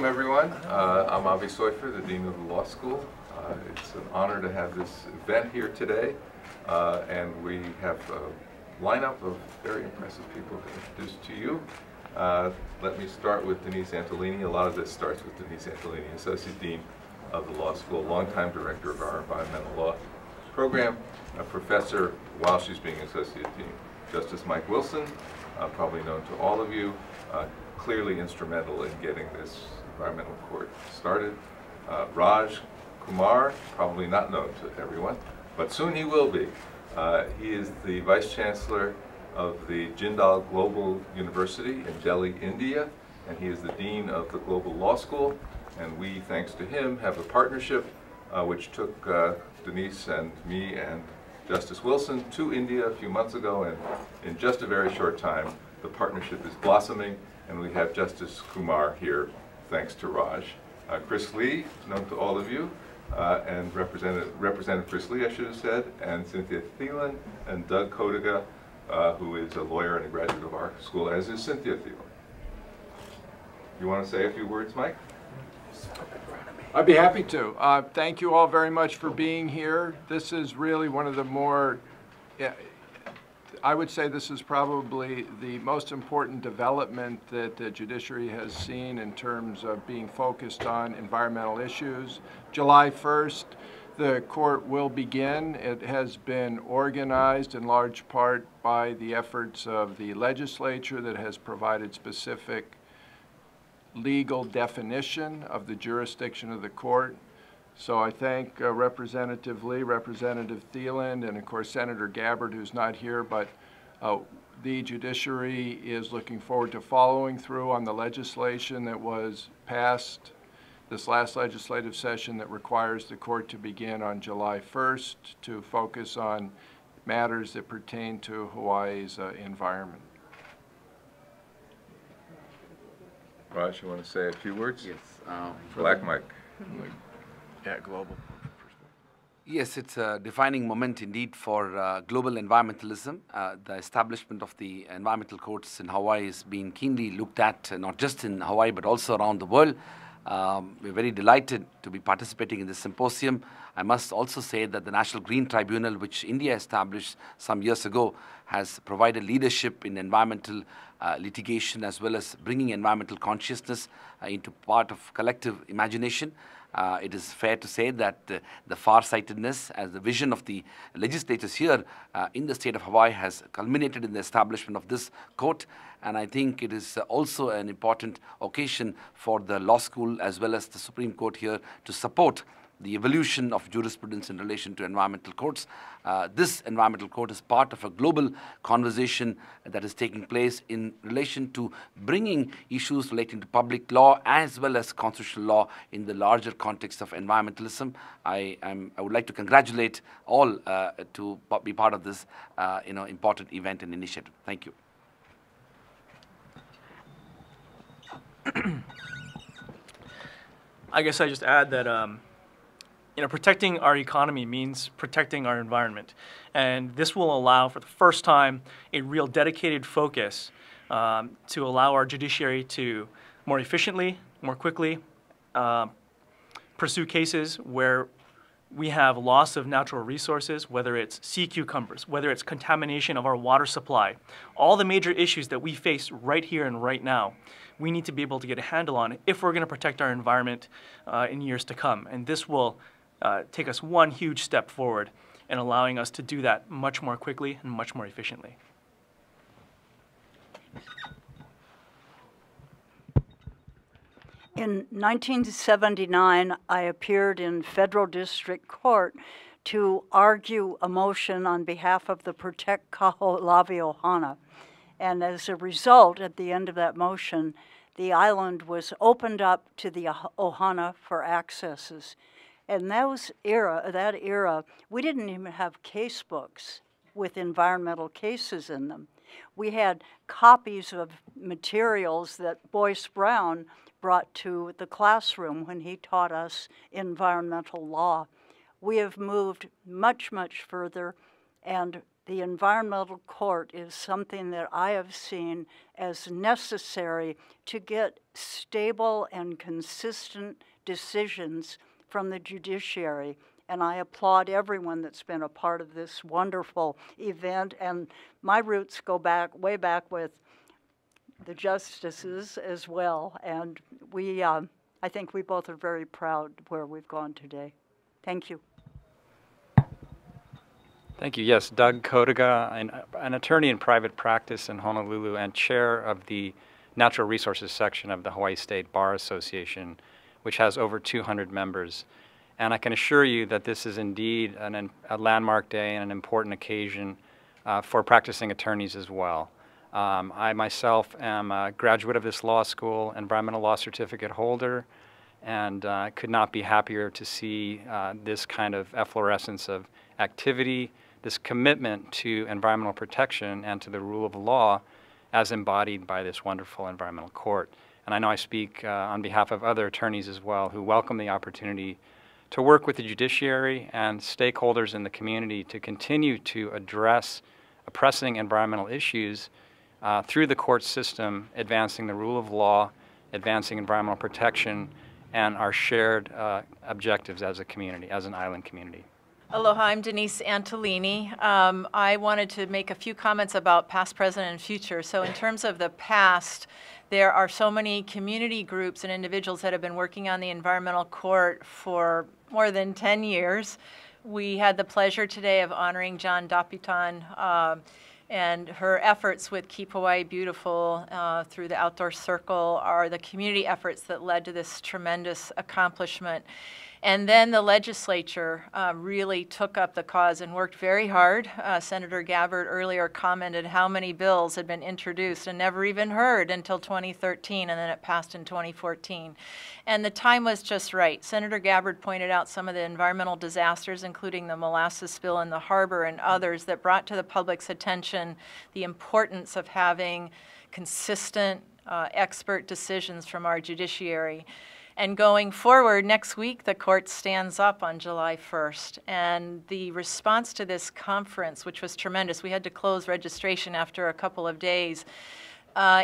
Welcome, everyone. I'm Avi Soifer, the Dean of the Law School. It's an honor to have this event here today, and we have a lineup of very impressive people to introduce to you. Let me start with Denise Antolini. A lot of this starts with Denise Antolini, Associate Dean of the Law School, longtime Director of our Environmental Law Program, a professor while she's being Associate Dean. Justice Mike Wilson, probably known to all of you, clearly instrumental in getting this environmental court started. Raj Kumar, probably not known to everyone, but soon he will be. He is the Vice Chancellor of the Jindal Global University in Delhi, India, and he is the Dean of the Global Law School. And we, thanks to him, have a partnership which took Denise and me and Justice Wilson to India a few months ago, and in just a very short time, the partnership is blossoming, and we have Justice Kumar here, thanks to Raj. Chris Lee, known to all of you, and Representative Chris Lee, I should have said, and Cynthia Thielen, and Doug Codiga, who is a lawyer and a graduate of our school, as is Cynthia Thielen. You want to say a few words, Mike? I'd be happy to. Thank you all very much for being here. This is really one of the more, I would say this is probably the most important development that the judiciary has seen in terms of being focused on environmental issues. July 1st, the court will begin. It has been organized in large part by the efforts of the legislature that has provided specific legal definition of the jurisdiction of the court. So I thank Representative Lee, Representative Thielen, and of course Senator Gabbard, who's not here, but the judiciary is looking forward to following through on the legislation that was passed this last legislative session that requires the court to begin on July 1st to focus on matters that pertain to Hawaii's environment. Raj, you want to say a few words? Yes. Black Mike. Yeah, global. Yes, it's a defining moment indeed for global environmentalism. The establishment of the environmental courts in Hawaii is being keenly looked at, not just in Hawaii, but also around the world. We're very delighted to be participating in this symposium. I must also say that the National Green Tribunal, which India established some years ago, has provided leadership in environmental litigation, as well as bringing environmental consciousness into part of collective imagination. It is fair to say that the far-sightedness as the vision of the legislators here in the state of Hawaii has culminated in the establishment of this court. And I think it is also an important occasion for the law school as well as the Supreme Court here to support the evolution of jurisprudence in relation to environmental courts. This environmental court is part of a global conversation that is taking place in relation to bringing issues relating to public law as well as constitutional law in the larger context of environmentalism. I would like to congratulate all to be part of this important event and initiative. Thank you. I guess I just add that protecting our economy means protecting our environment. And this will allow, for the first time, a real dedicated focus to allow our judiciary to more efficiently, more quickly pursue cases where we have loss of natural resources, whether it's sea cucumbers, whether it's contamination of our water supply. All the major issues that we face right here and right now, we need to be able to get a handle on if we're going to protect our environment in years to come. And this will take us one huge step forward in allowing us to do that much more quickly and much more efficiently. In 1979, I appeared in federal district court to argue a motion on behalf of the Protect Kaho'olawe Ohana. And as a result, at the end of that motion, the island was opened up to the Ohana for accesses. And that era, we didn't even have case books with environmental cases in them. We had copies of materials that Boyce Brown brought to the classroom when he taught us environmental law. We have moved much, much further, and the environmental court is something that I have seen as necessary to get stable and consistent decisions from the judiciary. And I applaud everyone that's been a part of this wonderful event. And my roots go back, way back with the justices as well. And we, I think we both are very proud where we've gone today. Thank you. Thank you. Yes, Doug Codiga, an attorney in private practice in Honolulu and chair of the Natural Resources section of the Hawaii State Bar Association, which has over 200 members. And I can assure you that this is indeed a landmark day and an important occasion for practicing attorneys as well. I myself am a graduate of this law school, environmental law certificate holder, and could not be happier to see this kind of efflorescence of activity, this commitment to environmental protection and to the rule of law as embodied by this wonderful environmental court. And I know I speak on behalf of other attorneys as well who welcome the opportunity to work with the judiciary and stakeholders in the community to continue to address pressing environmental issues through the court system, advancing the rule of law, advancing environmental protection, and our shared objectives as a community, as an island community. Aloha, I'm Denise Antolini. I wanted to make a few comments about past, present, and future. So in terms of the past, there are so many community groups and individuals that have been working on the environmental court for more than 10 years. We had the pleasure today of honoring John Dapitan and her efforts with Keep Hawaii Beautiful through the Outdoor Circle are the community efforts that led to this tremendous accomplishment. And then the legislature really took up the cause and worked very hard. Senator Gabbard earlier commented how many bills had been introduced and never even heard until 2013, and then it passed in 2014. And the time was just right. Senator Gabbard pointed out some of the environmental disasters, including the molasses spill in the harbor and others, that brought to the public's attention the importance of having consistent expert decisions from our judiciary. And going forward, next week, the court stands up on July 1st. And the response to this conference, which was tremendous, we had to close registration after a couple of days,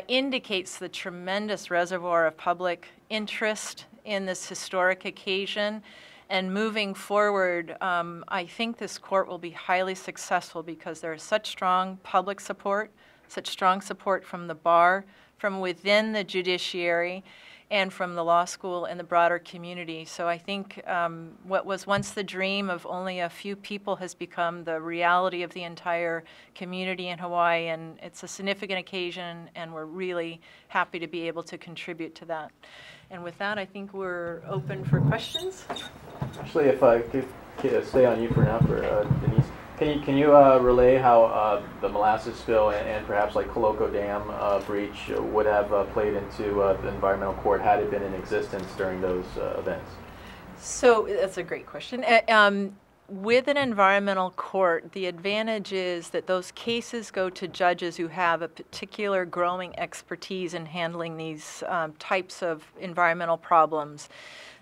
indicates the tremendous reservoir of public interest in this historic occasion. And moving forward, I think this court will be highly successful because there is such strong public support, such strong support from the bar, from within the judiciary, and from the law school and the broader community. So I think what was once the dream of only a few people has become the reality of the entire community in Hawaii, and it's a significant occasion, and we're really happy to be able to contribute to that. And with that, I think we're open for questions. Actually, if I could stay on you for now, for Denise. Can you relay how the molasses spill and perhaps like Koloko Dam breach would have played into the environmental court had it been in existence during those events? So that's a great question. With an environmental court, the advantage is that those cases go to judges who have a particular growing expertise in handling these types of environmental problems.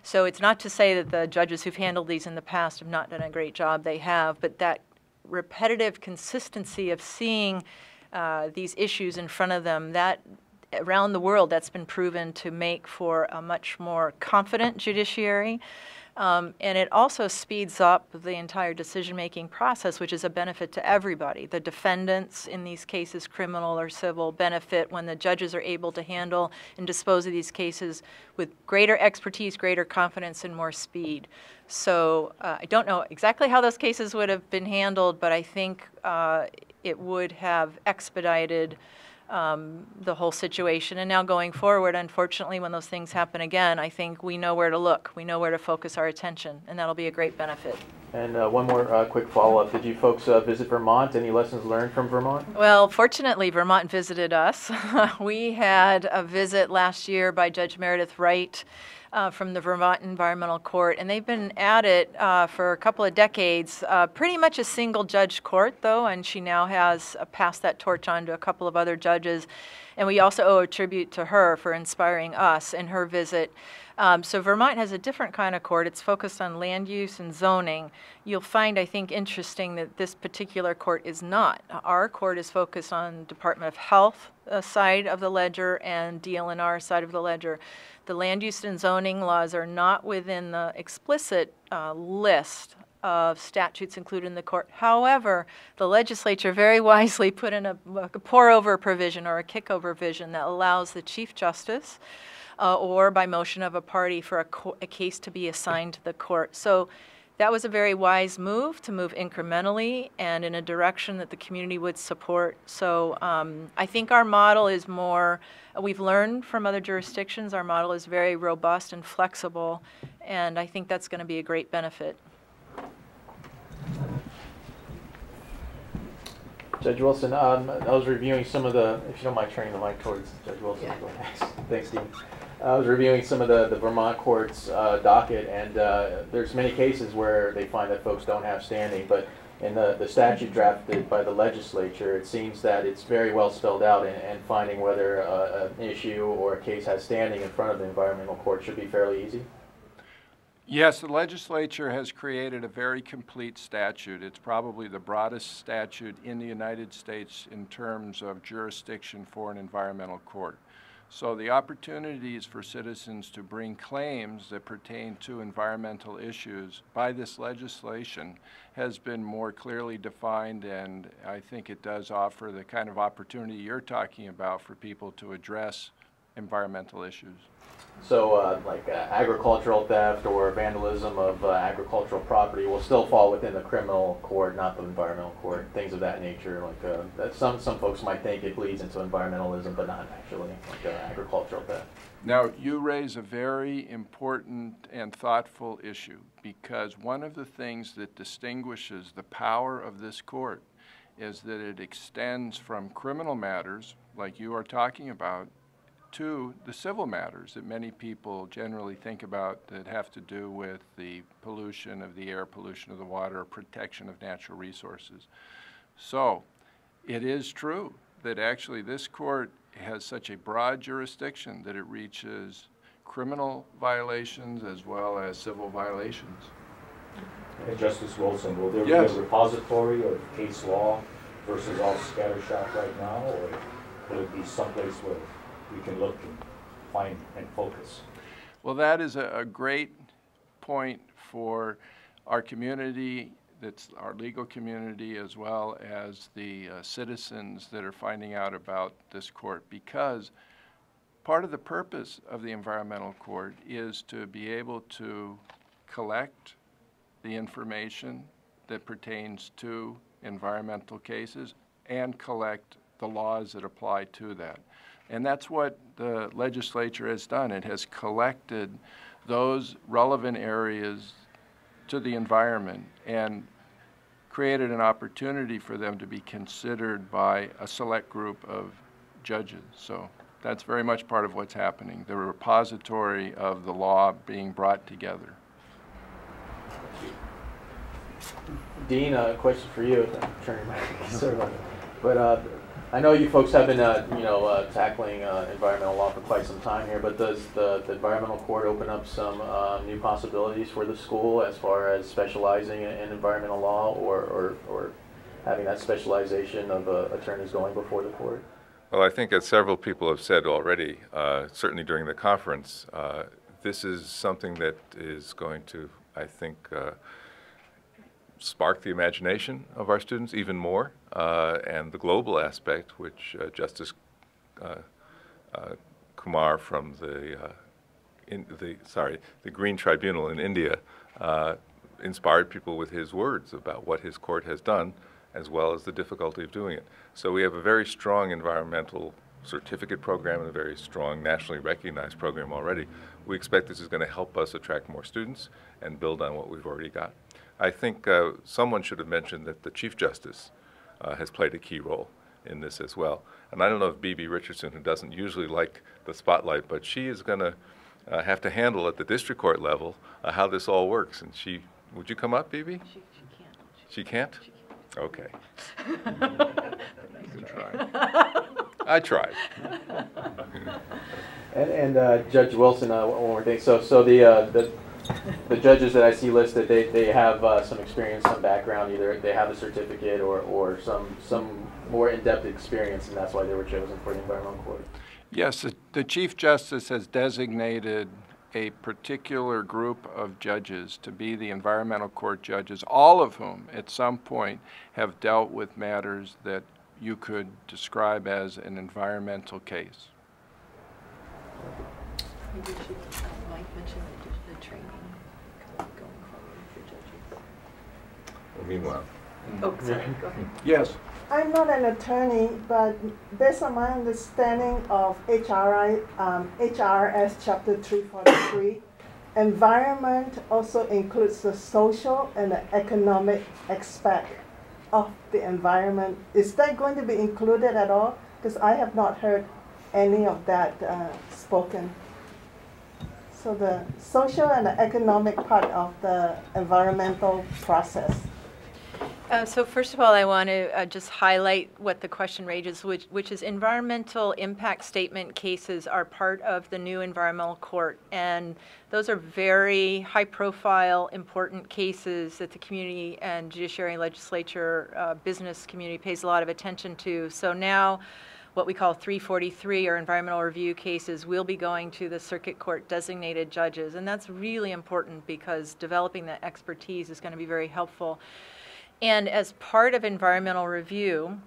So it's not to say that the judges who've handled these in the past have not done a great job. They have, but that repetitive consistency of seeing these issues in front of them, that around the world, that's been proven to make for a much more confident judiciary. And it also speeds up the entire decision-making process, which is a benefit to everybody. The defendants in these cases, criminal or civil, benefit when the judges are able to handle and dispose of these cases with greater expertise, greater confidence, and more speed. So I don't know exactly how those cases would have been handled, but I think it would have expedited the whole situation. And now going forward, unfortunately, when those things happen again, I think we know where to look. We know where to focus our attention, and that'll be a great benefit. And one more quick follow-up. Did you folks visit Vermont? Any lessons learned from Vermont? Well, fortunately, Vermont visited us. We had a visit last year by Judge Meredith Wright from the Vermont Environmental Court, and they've been at it for a couple of decades. Pretty much a single judge court, though, and she now has passed that torch on to a couple of other judges. And we also owe a tribute to her for inspiring us in her visit. So Vermont has a different kind of court. It's focused on land use and zoning. You'll find, I think, interesting that this particular court is not. Our court is focused on Department of Health side of the ledger and DLNR side of the ledger. The land use and zoning laws are not within the explicit list of statutes included in the court. However, the legislature very wisely put in a pour-over provision or a kick-over provision that allows the Chief Justice or by motion of a party for a case to be assigned to the court. So that was a very wise move to move incrementally and in a direction that the community would support. So I think our model is more, we've learned from other jurisdictions, our model is very robust and flexible, and I think that's going to be a great benefit. Judge Wilson, I was reviewing some of the, if you don't mind turning the mic towards Judge Wilson. Yeah. Thanks, Dean. I was reviewing some of the Vermont court's docket, and there's many cases where they find that folks don't have standing, but in the statute drafted by the legislature, it seems that it's very well spelled out, and finding whether an issue or a case has standing in front of the environmental court should be fairly easy. Yes, the legislature has created a very complete statute. It's probably the broadest statute in the United States in terms of jurisdiction for an environmental court. So the opportunities for citizens to bring claims that pertain to environmental issues by this legislation has been more clearly defined, and I think it does offer the kind of opportunity you're talking about for people to address environmental issues. So like agricultural theft or vandalism of agricultural property will still fall within the criminal court, not the environmental court, things of that nature. Like that some folks might think it bleeds into environmentalism, but not actually, like agricultural theft. Now, you raise a very important and thoughtful issue, because one of the things that distinguishes the power of this court is that it extends from criminal matters, like you are talking about, to the civil matters that many people generally think about that have to do with the pollution of the air, pollution of the water, or protection of natural resources. So it is true that actually this court has such a broad jurisdiction that it reaches criminal violations as well as civil violations. Hey, Justice Wilson, will there Yes. be a repository of case law versus all scattershot right now, or will it be someplace where we can look and find and focus? Well, that is a great point for our community, that's our legal community, as well as the citizens that are finding out about this court, because part of the purpose of the environmental court is to be able to collect the information that pertains to environmental cases and collect the laws that apply to that. And that's what the legislature has done. It has collected those relevant areas to the environment and created an opportunity for them to be considered by a select group of judges. So that's very much part of what's happening, the repository of the law being brought together. Dean, a question for you. I'm turning my sorry about that. But I know you folks have been, tackling environmental law for quite some time here. But does the environmental court open up some new possibilities for the school as far as specializing in environmental law, or having that specialization of attorneys going before the court? Well, I think as several people have said already, certainly during the conference, this is something that is going to, I think, spark the imagination of our students even more, and the global aspect, which Justice Kumar from the Green Tribunal in India inspired people with his words about what his court has done, as well as the difficulty of doing it. So we have a very strong environmental certificate program and a very strong nationally recognized program already. We expect this is going to help us attract more students and build on what we've already got. I think someone should have mentioned that the Chief Justice has played a key role in this as well. And I don't know if B.B. Richardson, who doesn't usually like the spotlight, but she is going to have to handle at the district court level how this all works. And she, would you come up, B.B.? She can't. She can't? Okay. Good try. I tried. And Judge Wilson, one more thing. So the judges that I see listed, they have some experience, some background. Either they have a certificate or some more in-depth experience, and that's why they were chosen for the environmental court. Yes, the Chief Justice has designated a particular group of judges to be the environmental court judges, all of whom at some point have dealt with matters that you could describe as an environmental case. Maybe you should, Mike mentioned the training going forward for judges. Meanwhile. Oh, sorry, go ahead. Yes. I'm not an attorney, but based on my understanding of HRS Chapter 343, environment also includes the social and the economic aspect of the environment. Is that going to be included at all? Because I have not heard any of that spoken. So the social and the economic part of the environmental process. So first of all, I want to just highlight what the question raises, which is environmental impact statement cases are part of the new environmental court. And those are very high-profile, important cases that the community and judiciary and legislature, business community pays a lot of attention to. So now what we call 343 or environmental review cases will be going to the circuit court designated judges. And that's really important because developing that expertise is going to be very helpful. And as part of environmental review,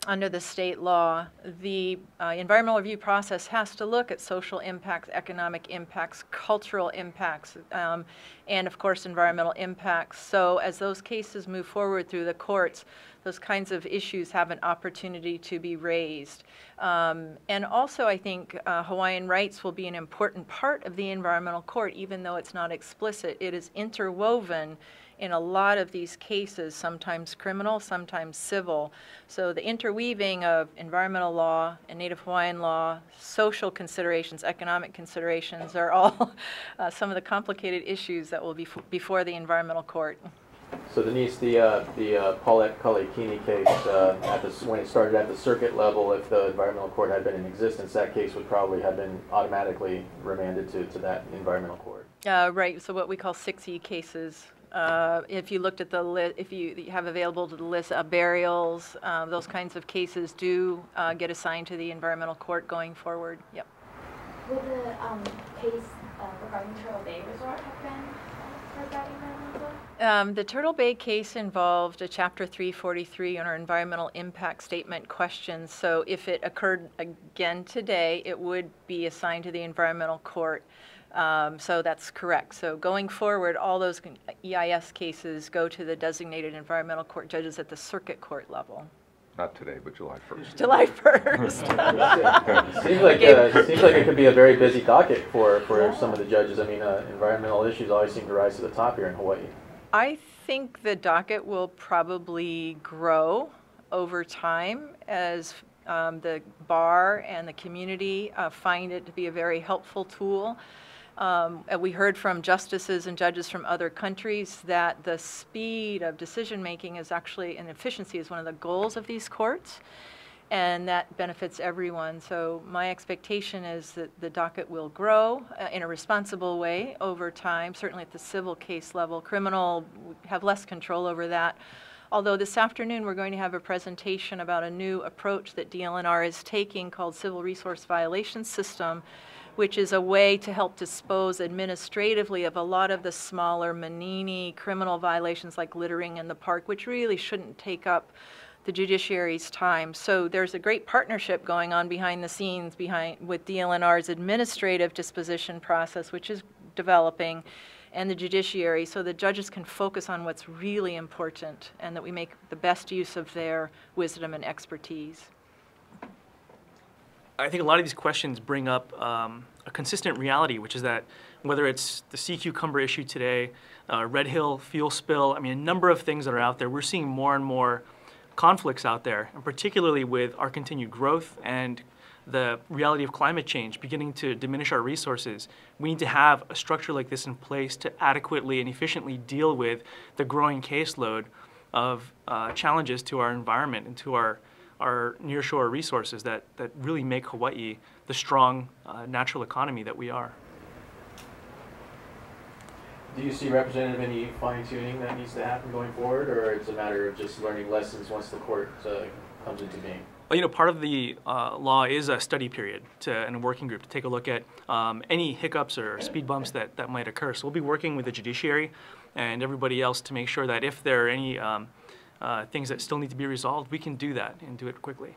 under the state law, the environmental review process has to look at social impacts, economic impacts, cultural impacts, and of course environmental impacts. So as those cases move forward through the courts, those kinds of issues have an opportunity to be raised. And also I think Hawaiian rights will be an important part of the environmental court, even though it's not explicit. It is interwoven in a lot of these cases, sometimes criminal, sometimes civil. So the interweaving of environmental law and Native Hawaiian law, social considerations, economic considerations are all some of the complicated issues that will be before the environmental court. So Denise, the Paulette Kalekini case, when it started at the circuit level, if the environmental court had been in existence, that case would probably have been automatically remanded to that environmental court. Right, so what we call 6E cases. If you looked at the list, if you have available to the list, burials, those kinds of cases do get assigned to the environmental court going forward. Yep. Will the case regarding Turtle Bay Resort have been heard by environmental? The Turtle Bay case involved a Chapter 343 on our environmental impact statement questions. So if it occurred again today, it would be assigned to the environmental court. So that's correct. So going forward, all those EIS cases go to the designated environmental court judges at the circuit court level. Not today, but July 1st. July 1st. Seems like it could be a very busy docket for some of the judges. I mean, environmental issues always seem to rise to the top here in Hawaii. I think the docket will probably grow over time as the bar and the community find it to be a very helpful tool. We heard from justices and judges from other countries that the speed of decision making is actually, and efficiency is one of the goals of these courts, and that benefits everyone. So my expectation is that the docket will grow in a responsible way over time, certainly at the civil case level. Criminal, we have less control over that. Although this afternoon we're going to have a presentation about a new approach that DLNR is taking called Civil Resource Violation System, which is a way to help dispose administratively of a lot of the smaller Manini criminal violations like littering in the park, which really shouldn't take up the judiciary's time. So there's a great partnership going on behind the scenes with DLNR's administrative disposition process, which is developing, and the judiciary, so the judges can focus on what's really important and that we make the best use of their wisdom and expertise. I think a lot of these questions bring up a consistent reality, which is that whether it's the sea cucumber issue today, Red Hill fuel spill, I mean, a number of things that are out there, we're seeing more and more conflicts out there, and particularly with our continued growth and the reality of climate change beginning to diminish our resources. We need to have a structure like this in place to adequately and efficiently deal with the growing caseload of challenges to our environment and to our our nearshore resources that really make Hawaii the strong natural economy that we are. Do you see, Representative, any fine-tuning that needs to happen going forward, or it's a matter of just learning lessons once the court comes into being? Well, you know, part of the law is a study period and a working group to take a look at any hiccups or speed bumps that might occur. So we'll be working with the judiciary and everybody else to make sure that if there are any things that still need to be resolved, we can do that and do it quickly.